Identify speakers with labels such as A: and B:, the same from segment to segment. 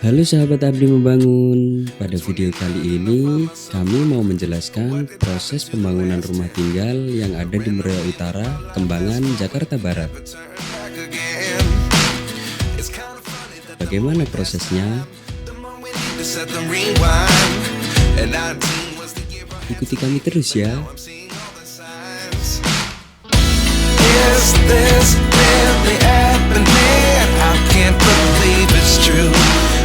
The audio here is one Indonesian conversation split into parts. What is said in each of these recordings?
A: Halo sahabat Abdi Membangun, pada video kali ini kami mau menjelaskan proses pembangunan rumah tinggal yang ada di Meruya Utara, Kembangan, Jakarta Barat. Bagaimana prosesnya? Ikuti kami terus ya.
B: Is this really happening? I can't believe it's true.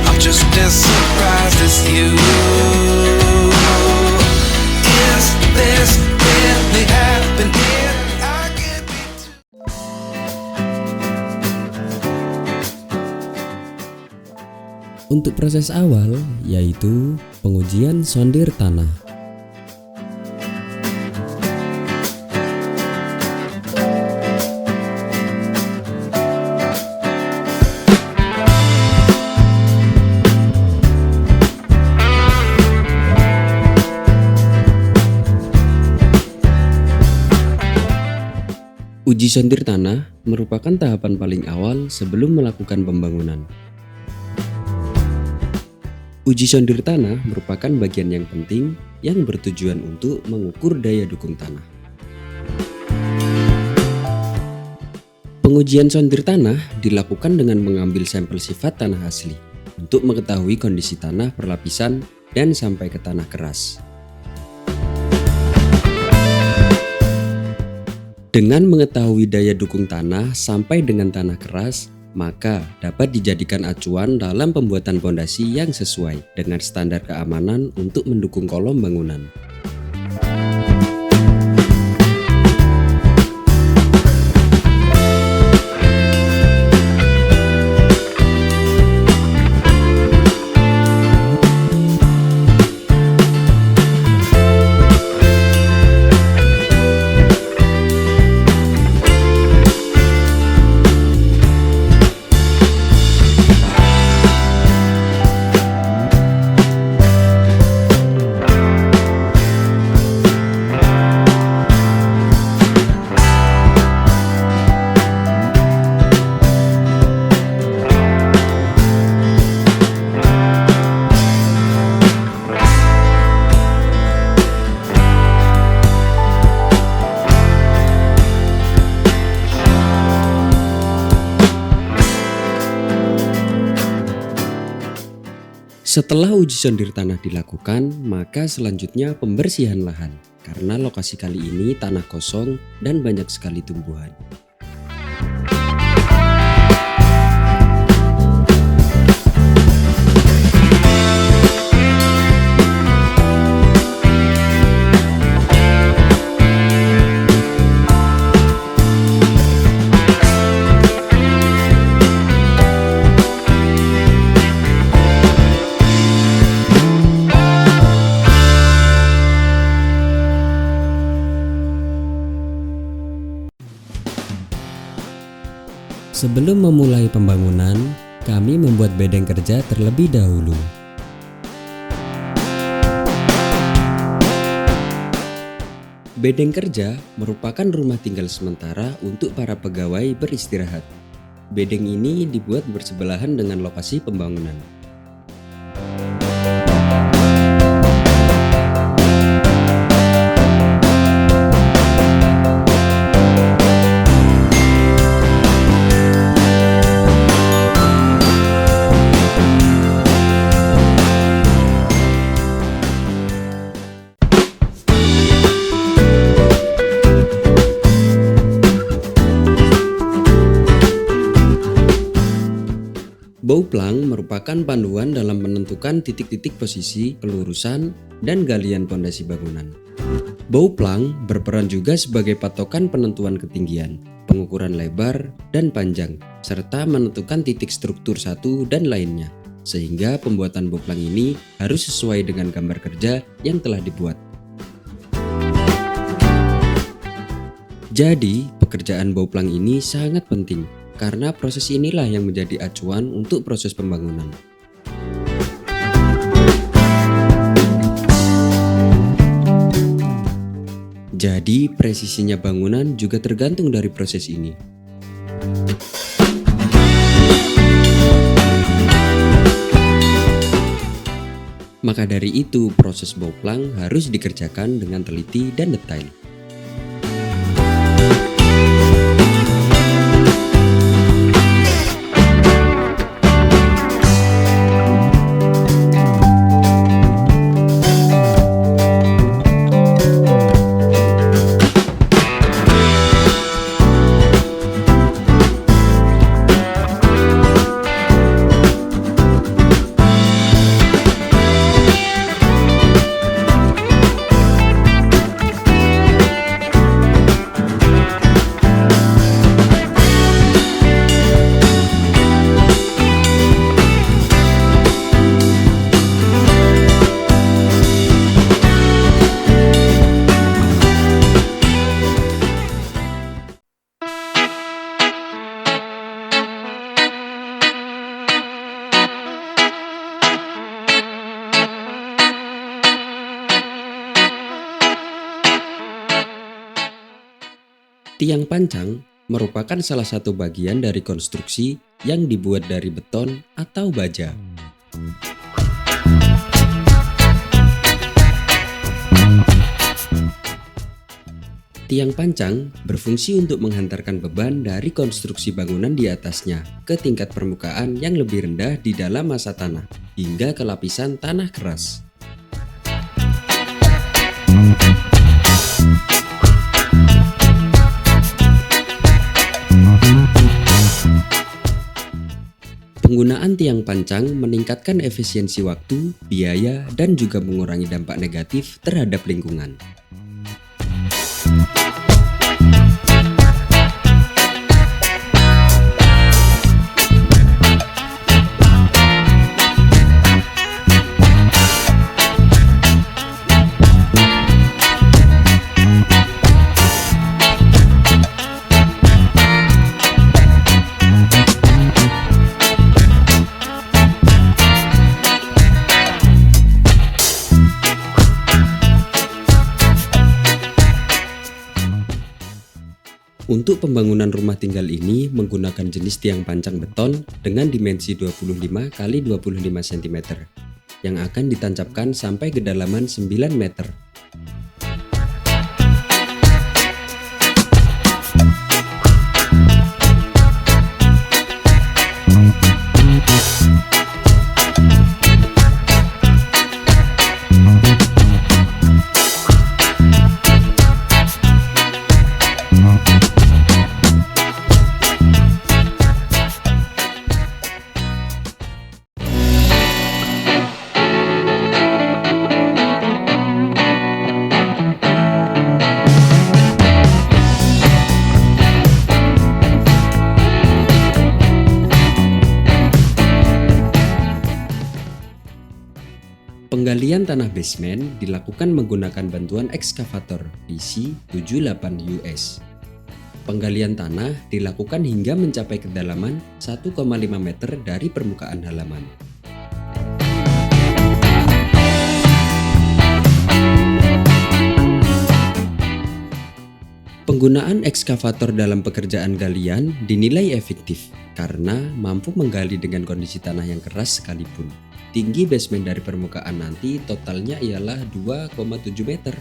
B: I'm just as surprised as you. Is this really happening? I can't be too.
A: Untuk proses awal yaitu pengujian sondir tanah. Uji sondir tanah merupakan tahapan paling awal sebelum melakukan pembangunan. Uji sondir tanah merupakan bagian yang penting yang bertujuan untuk mengukur daya dukung tanah. Pengujian sondir tanah dilakukan dengan mengambil sampel sifat tanah asli untuk mengetahui kondisi tanah per lapisan dan sampai ke tanah keras. Dengan mengetahui daya dukung tanah sampai dengan tanah keras, maka dapat dijadikan acuan dalam pembuatan pondasi yang sesuai dengan standar keamanan untuk mendukung kolom bangunan. Setelah uji sondir tanah dilakukan, maka selanjutnya pembersihan lahan. Karena lokasi kali ini tanah kosong dan banyak sekali tumbuhan. Sebelum memulai pembangunan, kami membuat bedeng kerja terlebih dahulu. Bedeng kerja merupakan rumah tinggal sementara untuk para pegawai beristirahat. Bedeng ini dibuat bersebelahan dengan lokasi pembangunan. Bauplang merupakan panduan dalam menentukan titik-titik posisi, pelurusan, dan galian pondasi bangunan. Bauplang berperan juga sebagai patokan penentuan ketinggian, pengukuran lebar, dan panjang, serta menentukan titik struktur satu dan lainnya, sehingga pembuatan bauplang ini harus sesuai dengan gambar kerja yang telah dibuat. Jadi, pekerjaan bauplang ini sangat penting. Karena proses inilah yang menjadi acuan untuk proses pembangunan. Jadi, presisinya bangunan juga tergantung dari proses ini. Maka dari itu, proses bauplang harus dikerjakan dengan teliti dan detail. Tiang pancang merupakan salah satu bagian dari konstruksi yang dibuat dari beton atau baja. Tiang pancang berfungsi untuk menghantarkan beban dari konstruksi bangunan di atasnya ke tingkat permukaan yang lebih rendah di dalam massa tanah hingga ke lapisan tanah keras. Penggunaan tiang pancang meningkatkan efisiensi waktu, biaya, dan juga mengurangi dampak negatif terhadap lingkungan. Untuk pembangunan rumah tinggal ini menggunakan jenis tiang pancang beton dengan dimensi 25 x 25 cm yang akan ditancapkan sampai kedalaman 9 meter. Penggalian tanah basement dilakukan menggunakan bantuan ekskavator DC-78 US. Penggalian tanah dilakukan hingga mencapai kedalaman 1,5 meter dari permukaan halaman. Penggunaan ekskavator dalam pekerjaan galian dinilai efektif karena mampu menggali dengan kondisi tanah yang keras sekalipun. Tinggi basement dari permukaan nanti totalnya ialah 2,7 meter.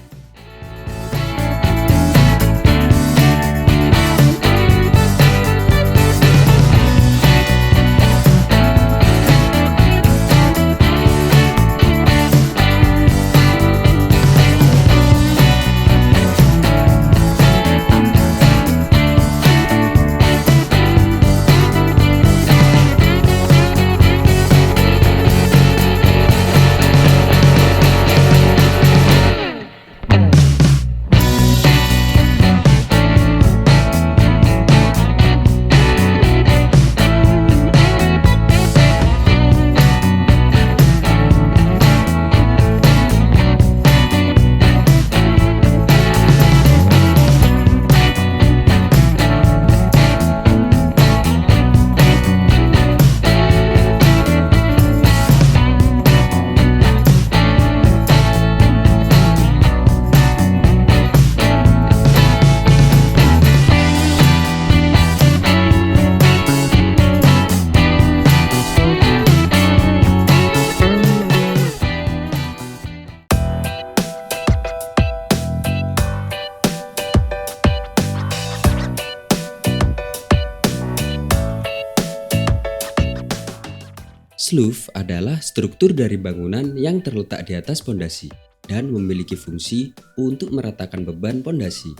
A: Sloof adalah struktur dari bangunan yang terletak di atas pondasi dan memiliki fungsi untuk meratakan beban pondasi.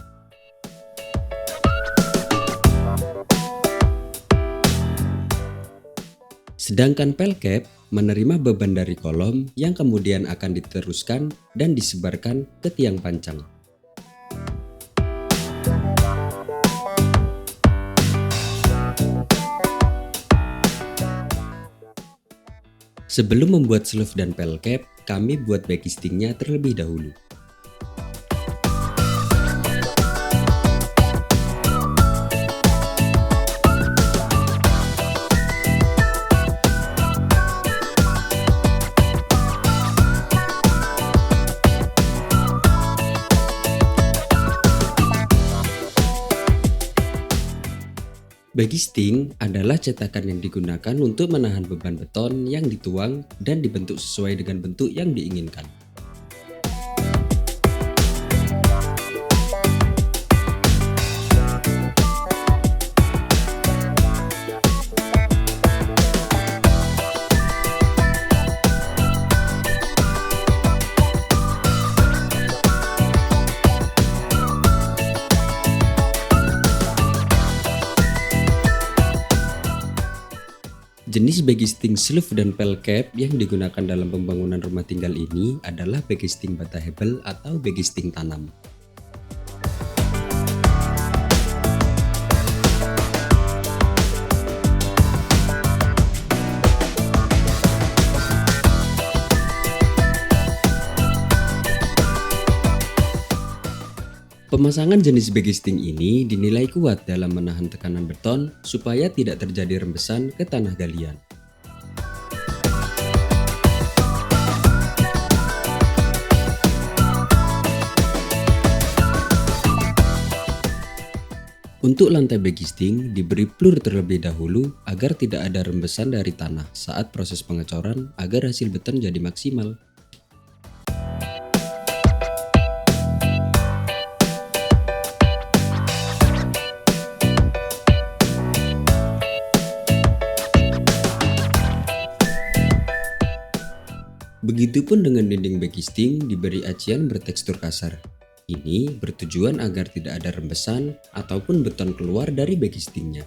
A: Sedangkan pelcap menerima beban dari kolom yang kemudian akan diteruskan dan disebarkan ke tiang pancang. Sebelum membuat sloof dan pelcap, kami buat backistingnya terlebih dahulu. Backisting adalah cetakan yang digunakan untuk menahan beban beton yang dituang dan dibentuk sesuai dengan bentuk yang diinginkan. Jenis backisting sloof dan pelcap yang digunakan dalam pembangunan rumah tinggal ini adalah backisting bata hebel atau backisting tanam. Pemasangan jenis backisting ini dinilai kuat dalam menahan tekanan beton supaya tidak terjadi rembesan ke tanah galian. Untuk lantai backisting diberi plur terlebih dahulu agar tidak ada rembesan dari tanah saat proses pengecoran agar hasil beton jadi maksimal. Begitupun dengan dinding backisting diberi acian bertekstur kasar. Ini bertujuan agar tidak ada rembesan ataupun beton keluar dari backistingnya.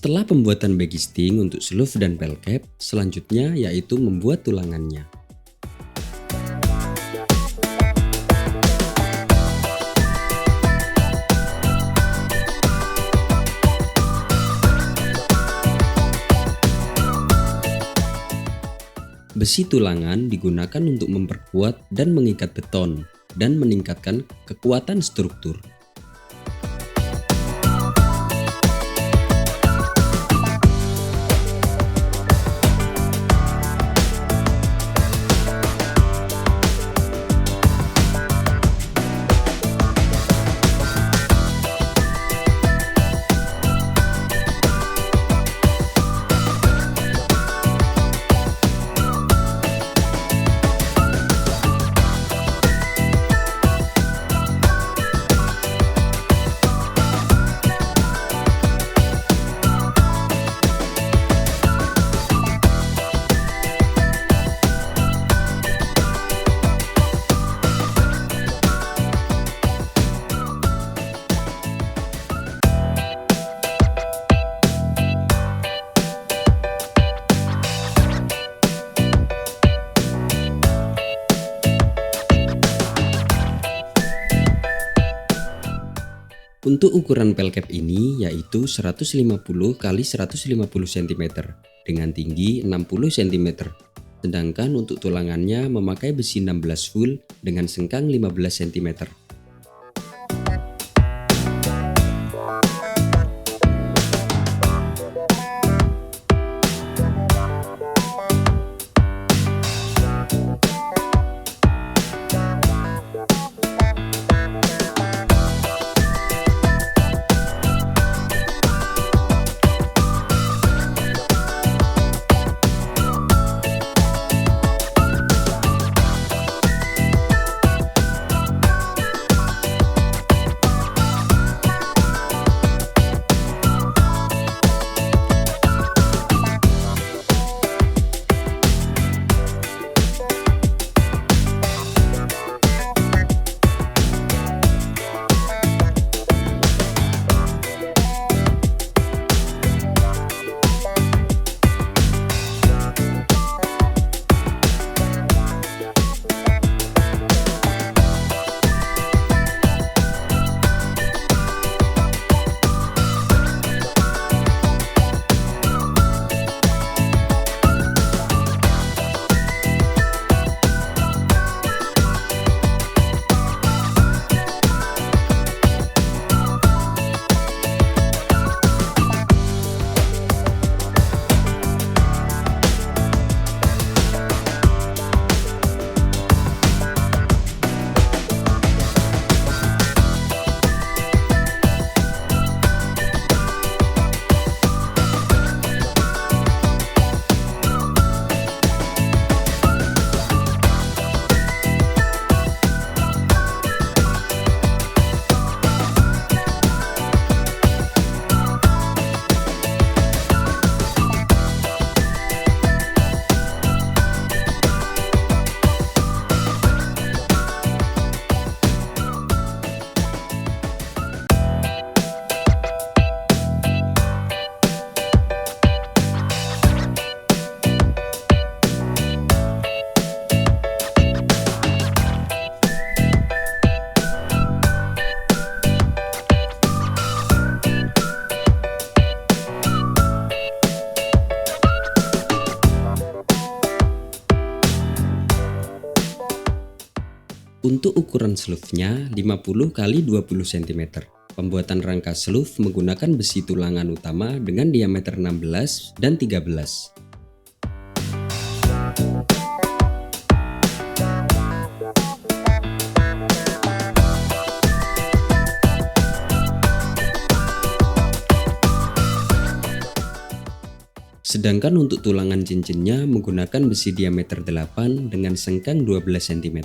A: Setelah pembuatan backisting untuk sloof dan pelcap, selanjutnya yaitu membuat tulangannya. Besi tulangan digunakan untuk memperkuat dan mengikat beton dan meningkatkan kekuatan struktur. Untuk ukuran pel cap ini yaitu 150 x 150 cm dengan tinggi 60 cm. Sedangkan untuk tulangannya memakai besi 16 full dengan sengkang 15 cm. Untuk ukuran sleeve-nya 50 x 20 cm. Pembuatan rangka sleeve menggunakan besi tulangan utama dengan diameter 16 dan 13. Sedangkan untuk tulangan cincinnya menggunakan besi diameter 8 dengan sengkang 12 cm.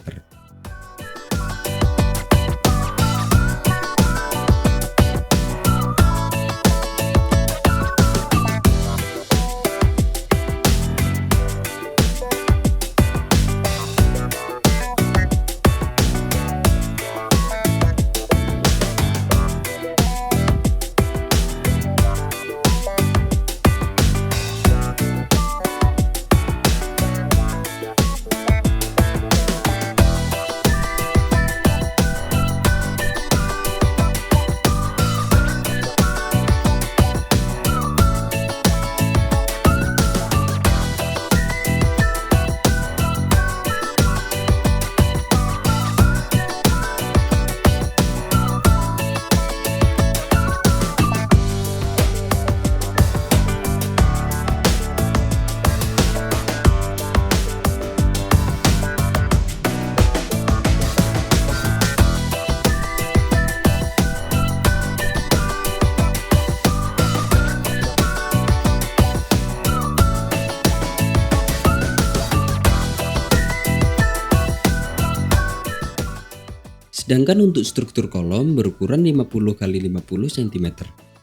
A: Sedangkan untuk struktur kolom berukuran 50 x 50 cm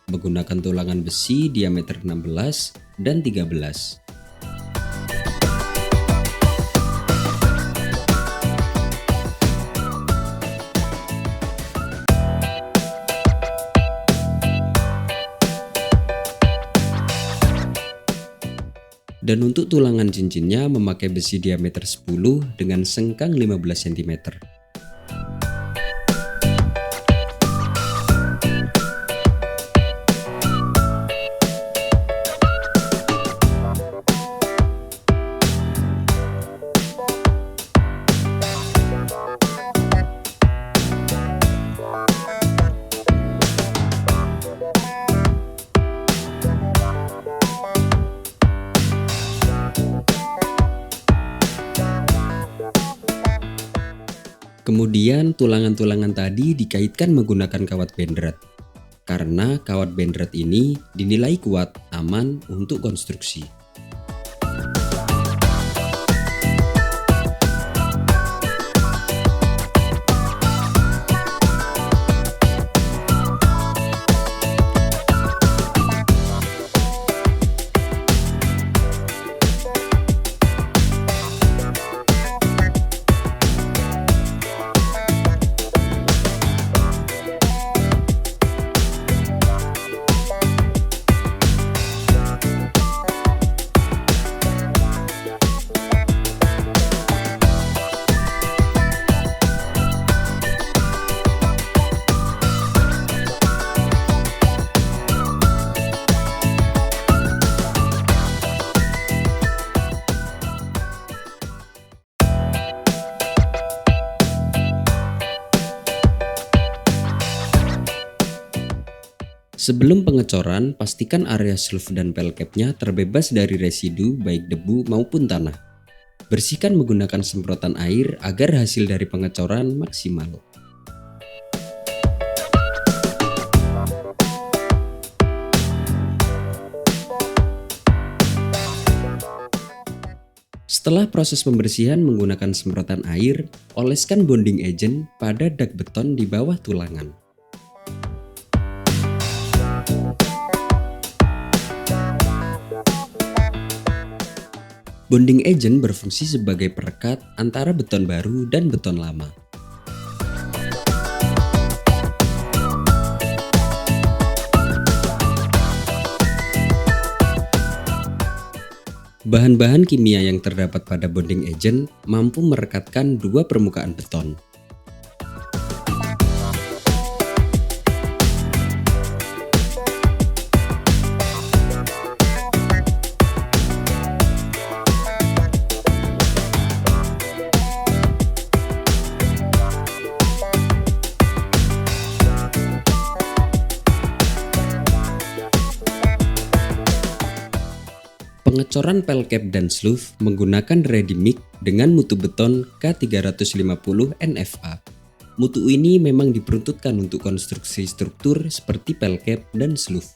A: menggunakan tulangan besi diameter 16 dan 13. Dan untuk tulangan cincinnya memakai besi diameter 10 dengan sengkang 15 cm. Kemudian tulangan-tulangan tadi dikaitkan menggunakan kawat benderet. Karena kawat benderet ini dinilai kuat, aman untuk konstruksi. Sebelum pengecoran, pastikan area sleeve dan pelkapnya terbebas dari residu baik debu maupun tanah. Bersihkan menggunakan semprotan air agar hasil dari pengecoran maksimal. Setelah proses pembersihan menggunakan semprotan air, oleskan bonding agent pada dak beton di bawah tulangan. Bonding agent berfungsi sebagai perekat antara beton baru dan beton lama. Bahan-bahan kimia yang terdapat pada bonding agent mampu merekatkan dua permukaan beton. Pengecoran pelkap dan sleeve menggunakan ready mix dengan mutu beton K350 NFA. Mutu ini memang diperuntukkan untuk konstruksi struktur seperti pelkap dan sleeve.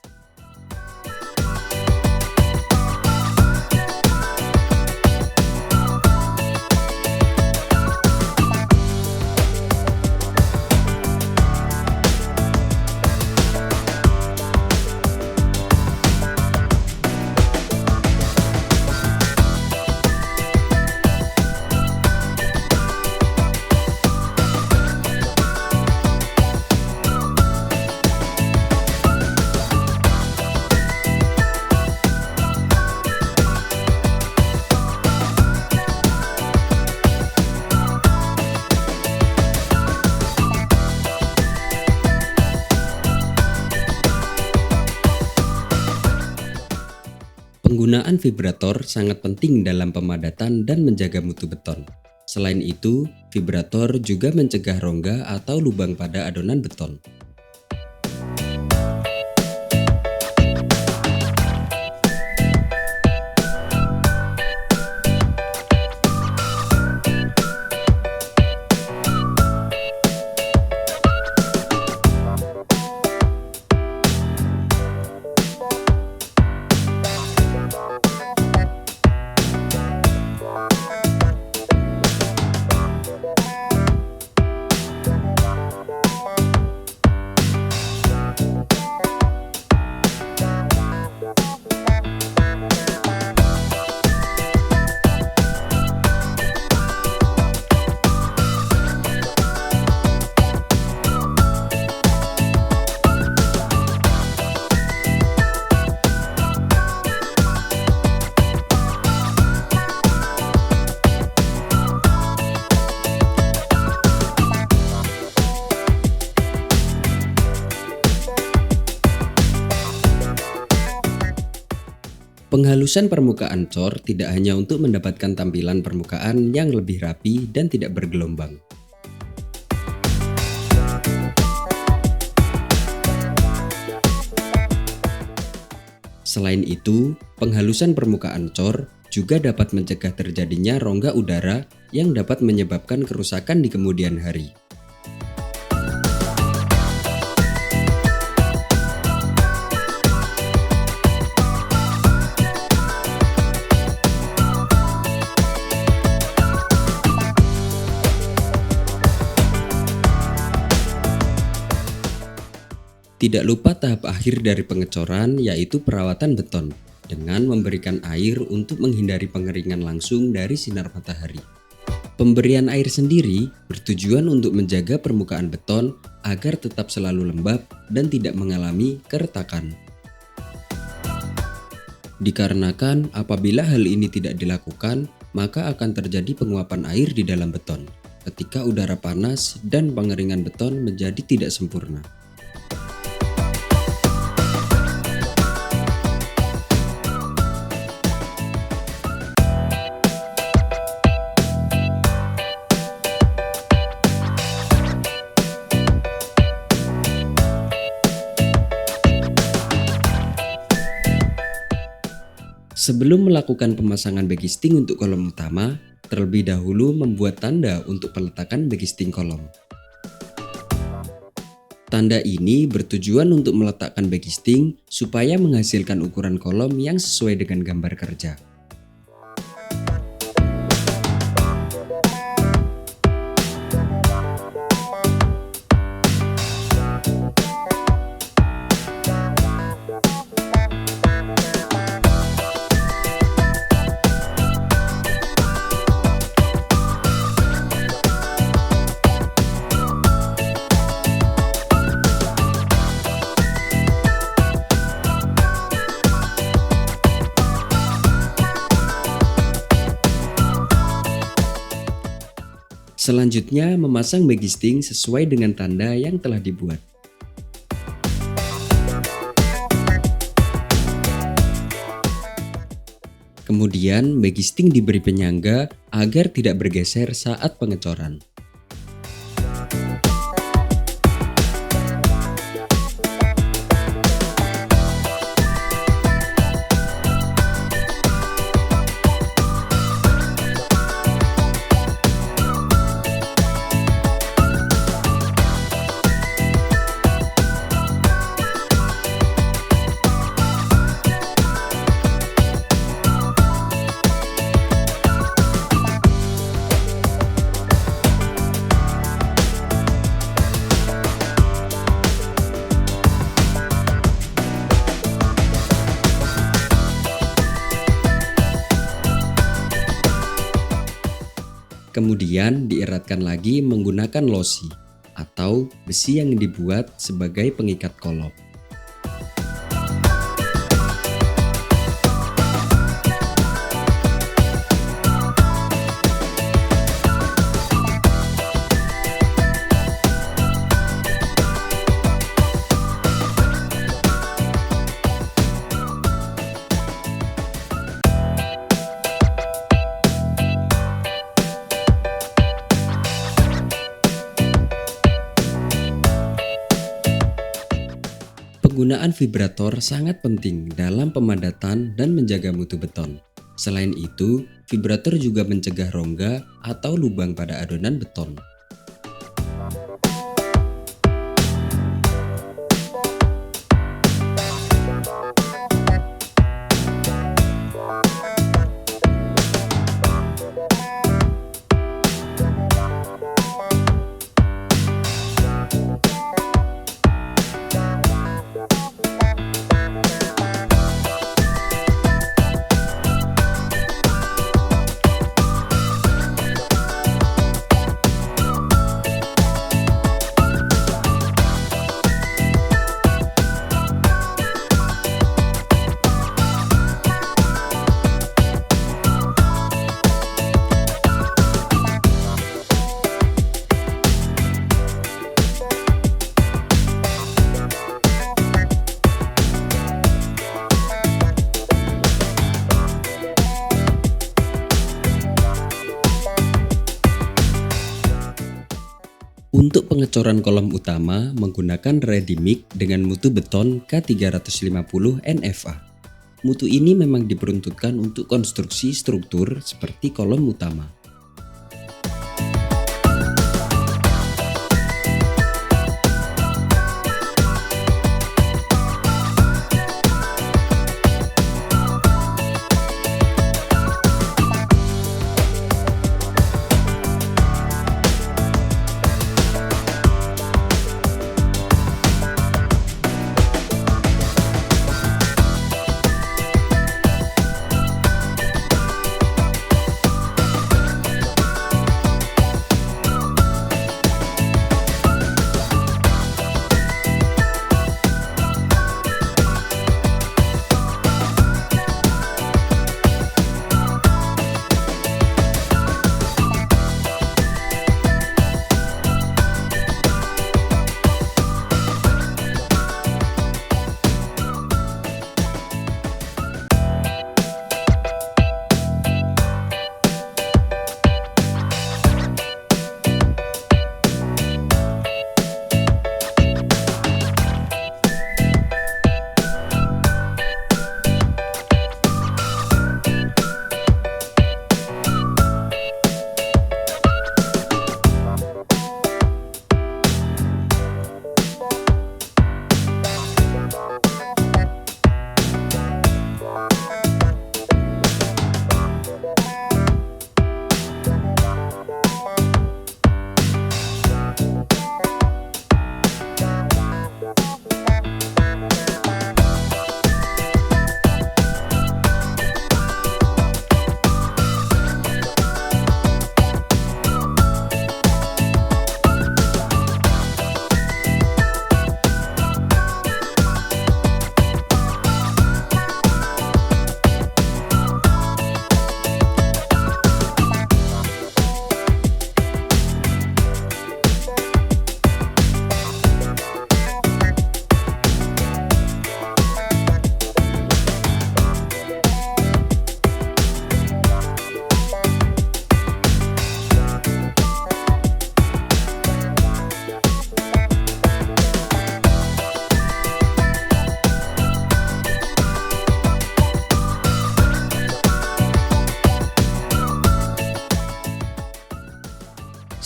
A: Penggunaan vibrator sangat penting dalam pemadatan dan menjaga mutu beton. Selain itu, vibrator juga mencegah rongga atau lubang pada adonan beton. Penghalusan permukaan cor tidak hanya untuk mendapatkan tampilan permukaan yang lebih rapi dan tidak bergelombang. Selain itu, penghalusan permukaan cor juga dapat mencegah terjadinya rongga udara yang dapat menyebabkan kerusakan di kemudian hari. Tidak lupa tahap akhir dari pengecoran, yaitu perawatan beton dengan memberikan air untuk menghindari pengeringan langsung dari sinar matahari. Pemberian air sendiri bertujuan untuk menjaga permukaan beton agar tetap selalu lembab dan tidak mengalami keretakan. Dikarenakan apabila hal ini tidak dilakukan, maka akan terjadi penguapan air di dalam beton ketika udara panas dan pengeringan beton menjadi tidak sempurna. Sebelum melakukan pemasangan backisting untuk kolom utama, terlebih dahulu membuat tanda untuk peletakan backisting kolom. Tanda ini bertujuan untuk meletakkan backisting supaya menghasilkan ukuran kolom yang sesuai dengan gambar kerja. Selanjutnya, memasang backisting sesuai dengan tanda yang telah dibuat. Kemudian, backisting diberi penyangga agar tidak bergeser saat pengecoran. Kemudian dieratkan lagi menggunakan losi atau besi yang dibuat sebagai pengikat kolom. Penggunaan vibrator sangat penting dalam pemadatan dan menjaga mutu beton. Selain itu, vibrator juga mencegah rongga atau lubang pada adonan beton. Untuk pengecoran kolom utama menggunakan ready mix dengan mutu beton K350 NFA. Mutu ini memang diperuntukkan untuk konstruksi struktur seperti kolom utama.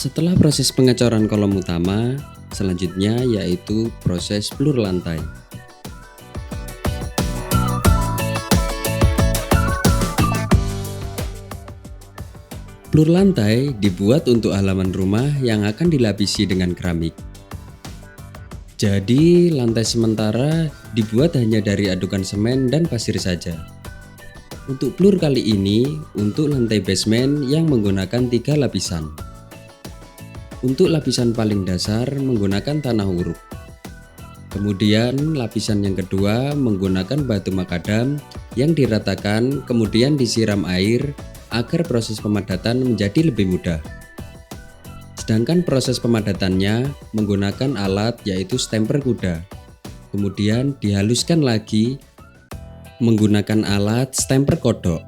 A: Setelah proses pengecoran kolom utama, selanjutnya yaitu proses plur lantai. Plur lantai dibuat untuk halaman rumah yang akan dilapisi dengan keramik. Jadi, lantai sementara dibuat hanya dari adukan semen dan pasir saja. Untuk plur kali ini, untuk lantai basement yang menggunakan 3 lapisan. Untuk lapisan paling dasar menggunakan tanah uruk. Kemudian lapisan yang kedua menggunakan batu makadam yang diratakan kemudian disiram air agar proses pemadatan menjadi lebih mudah. Sedangkan proses pemadatannya menggunakan alat yaitu stemper kuda. Kemudian dihaluskan lagi menggunakan alat stemper kodok.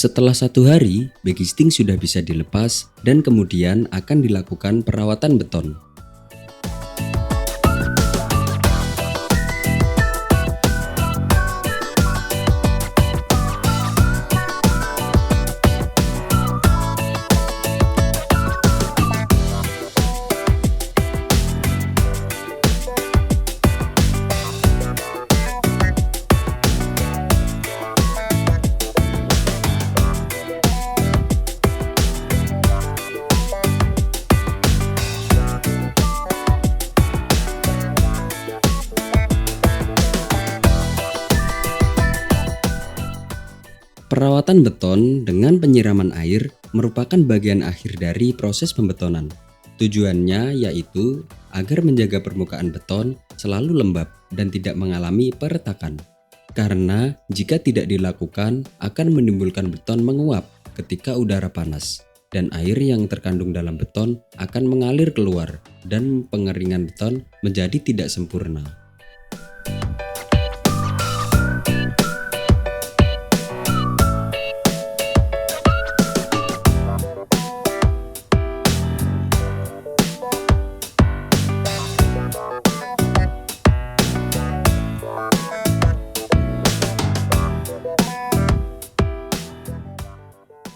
A: Setelah 1 hari, backisting sudah bisa dilepas dan kemudian akan dilakukan perawatan beton. Perawatan beton dengan penyiraman air merupakan bagian akhir dari proses pembetonan. Tujuannya yaitu agar menjaga permukaan beton selalu lembab dan tidak mengalami peretakan. Karena jika tidak dilakukan akan menimbulkan beton menguap ketika udara panas dan air yang terkandung dalam beton akan mengalir keluar dan pengeringan beton menjadi tidak sempurna.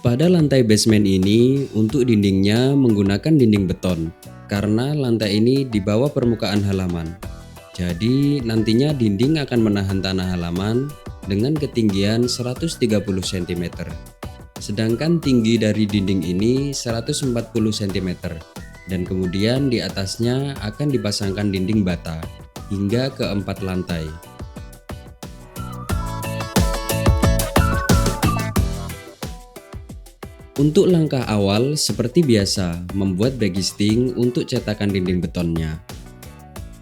A: Pada lantai basement ini, untuk dindingnya menggunakan dinding beton karena lantai ini di bawah permukaan halaman. Jadi nantinya dinding akan menahan tanah halaman dengan ketinggian 130 cm. Sedangkan tinggi dari dinding ini 140 cm dan kemudian di atasnya akan dipasangkan dinding bata hingga ke 4 lantai. Untuk langkah awal seperti biasa membuat backgisting untuk cetakan dinding betonnya.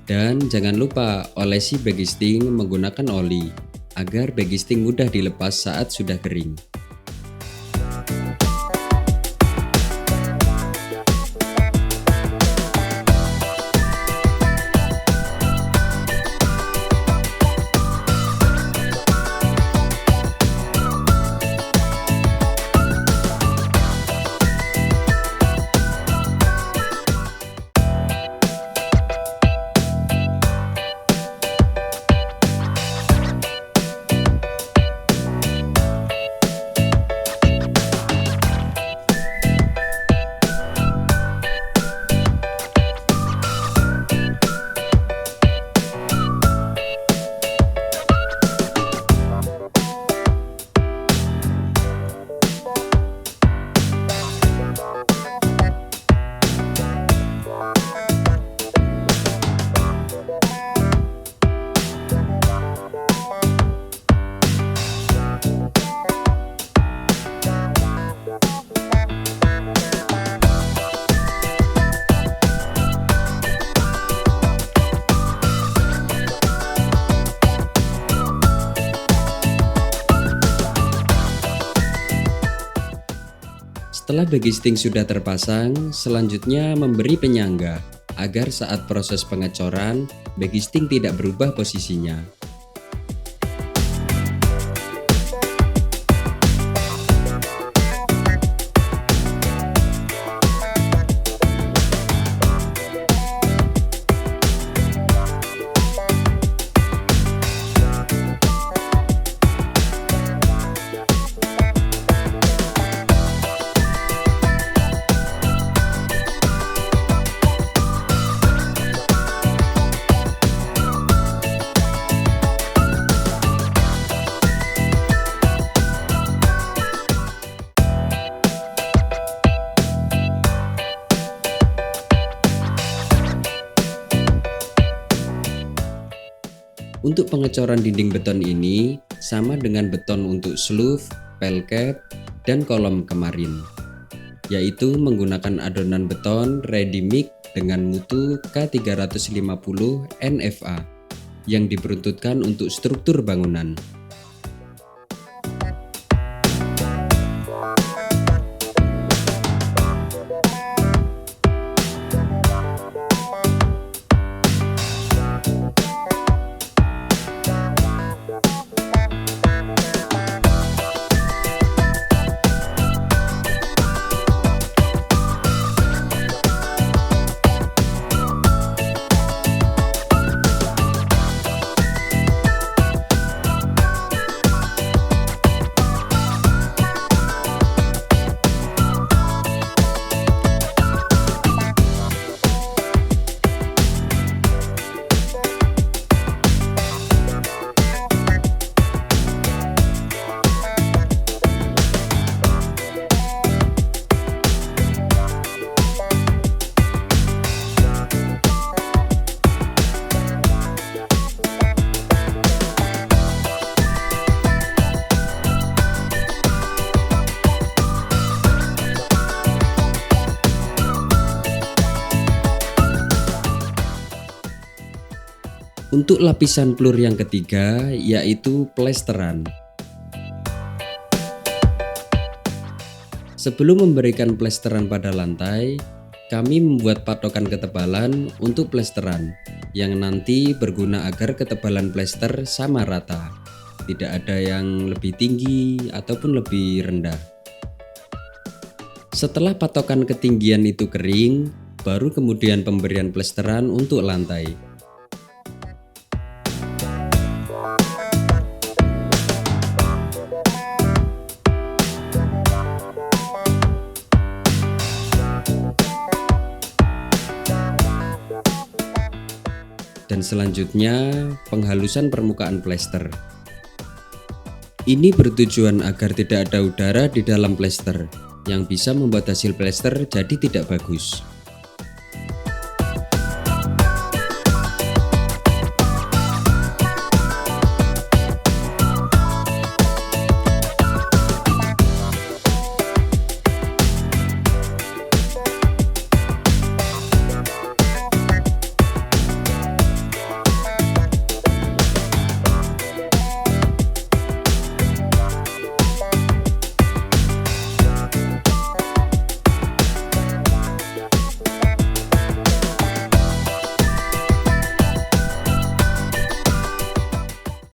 A: Dan jangan lupa olesi backgisting menggunakan oli agar backgisting mudah dilepas saat sudah kering. Setelah backgisting sudah terpasang, selanjutnya memberi penyangga agar saat proses pengecoran, backgisting tidak berubah posisinya. Untuk pengecoran dinding beton ini sama dengan beton untuk sloof, pelcap, dan kolom kemarin, yaitu menggunakan adonan beton ready mix dengan mutu K350 NFA yang diperuntukkan untuk struktur bangunan. Untuk lapisan pelur yang ketiga yaitu plesteran. Sebelum memberikan plesteran pada lantai, kami membuat patokan ketebalan untuk plesteran yang nanti berguna agar ketebalan plester sama rata, tidak ada yang lebih tinggi ataupun lebih rendah. Setelah patokan ketinggian itu kering, baru kemudian pemberian plesteran untuk lantai. Dan selanjutnya penghalusan permukaan plester. Ini bertujuan agar tidak ada udara di dalam plester yang bisa membuat hasil plester jadi tidak bagus.